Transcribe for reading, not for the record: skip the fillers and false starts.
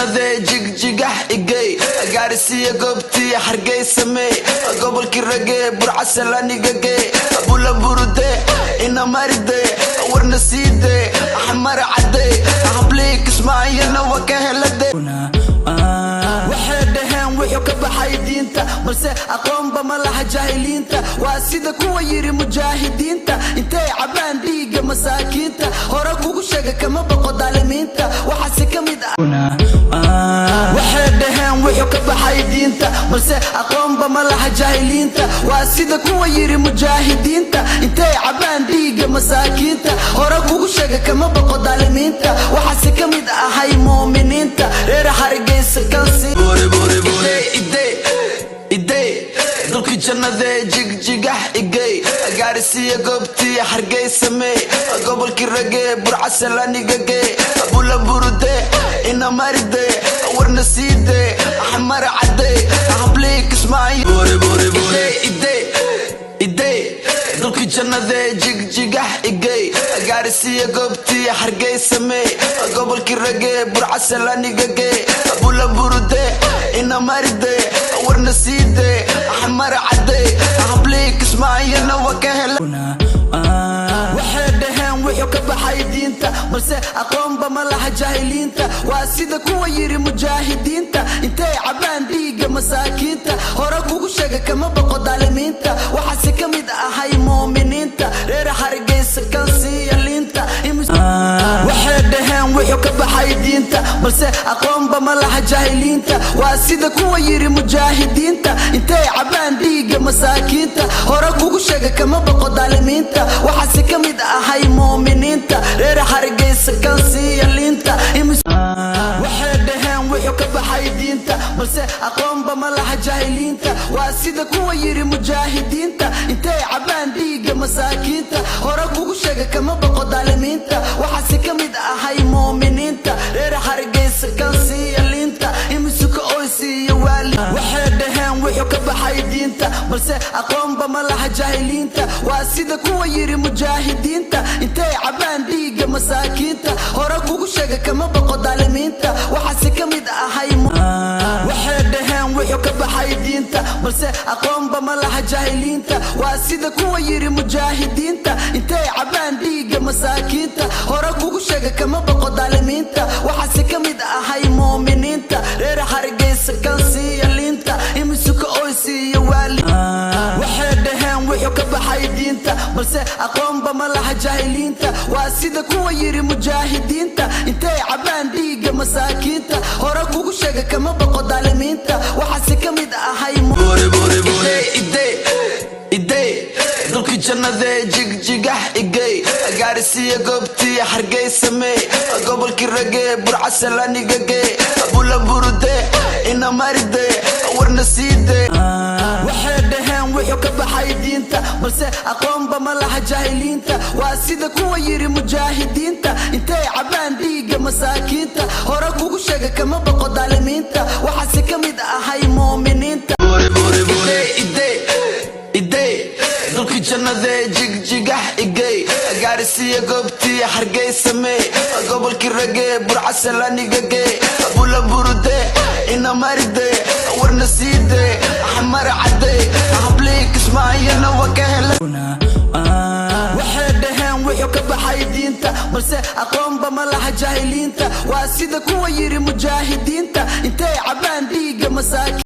jannadee jigjigax igey gaarisiya goobtii hargeysamey gobolkii ragee burcasalanigagee abula burude inamaride warna siide axmar cadey hablii kismaayana waa ka helade waxay dhaheen wuxuu ka baxay diinta balse aqoonba ma laha jaahiliinta waa sida kuwa yiri mujaahidiinta intay cabaan dhiiga masaakiinta hore kugu sheega kama baqo daalimiinta waxaase ka mid waxay dhaheen wuxuu ka baxay diinta balse aqoonba ma laha jaahiliinta waa sida kuwa yiri mujaahidiinta intay cabaan dhiiga masaakiinta hore kugu sheega kama baqo daalimiinta waxaase ka mid ahay muuminiinta reer hargeysa kansi dulki jannadee jigjigax igey gaarisiya goobtii hargeysamey gobolkii ragee burcasalanigagee abula burude inamaride warna siide axmar cadey hablii kismaayo dulki jannadee jigjigax igey gaarisiya goobtii hargeysamey gobolkii ragee burcasalanigagee abula burude inamaride warna siide axmar cadey hablii kismaayana waa ka hela waxay dhaheen wuxuu ka baxay diinta balse aqoonba ma laha jaahiliinta waa sida kuwa yiri mujaahidiinta intay cabaan dhiiga masaakiinta hore kugu sheega kama baqo daalimiinta waxaase ka mid ahay muuminiinta reer hargeysa kansiya liinta waxay dhaheen wuxuu ka baxay diinta balse aqoonba ma laha jaahiliinta waa sida kuwa yiri mujaahidiinta intay cabaan dhiiga masaakiinta hore kugu sheega kama baqo daalimiinta waxaase ka mid ahay muuminiinta reer hargeysa kansiya liinta waxay dhaheen wuxuu ka baxay diinta balse aqoonba ma laha jaahiliinta waa sida kuwa yiri mujaahidiinta intay cabaan dhiiga masaakiinta hore kugu sheega kama baqo daalimiinta waxaase ka mid ahay muuminiinta reer hargeysa kansiya liinta imisuka oysiiyo waali waxay dhaheen wuxuu ka baxay diinta balse aqoonba ma laha jaahiliinta waa sida kuwa yiri mujaahidiinta intay cabaan dhiiga masaakiinta hore kugu sheega kama baqo daalimiinta waxaase ka mid ahay waxay dhaheen wuxuu ka baxay diinta balse aqoonba ma laha jaahiliinta waa sida kuwa yiri mujaahidiinta intay cabaan dhiiga masaakiinta hore kugu sheega kama baqo daalimiinta waxaase ka mid ahay muuminiinta reer hargeysa kansiya liinta imisuka oysiiyo waali waxay dhaheen wuxuu ka baxay diinta balse aqoonba ma laha jaahiliinta waa sida kuwa yiri mujaahidiinta intay cabaan dhiiga masaakiinta hore kugu sheega kama baqo daalimiinta waxaase ka mid ahay dulki jannadee jigjigax igey gaarisiya goobtii hargeysamey gobolkii ragee burcasalanigagee abula burude inamaride warna siide waxay dhaheen wuxuu ka baxay diinta balse aqoonba ma laha jaahiliinta waa sida kuwa yiri mujaahidiinta intay cabaan dhiiga masaakiinta hore kugu sheega kama baqo daalimiinta waxaase ka mid ahay muuminiinta dulki jannadee jigjigax igey gaarisiya goobtii hargeysamey gobolkii ragee burcasalanigagee abula burude inamaride warna siide axmar cadey hablii kismaayana waa ka hela waxay dhaheen wuxuu ka baxay diinta balse aqoonba ma laha jaahiliinta waa sida kuwa yiri mujaahidiinta intay cabaan dhiiga masaakiinta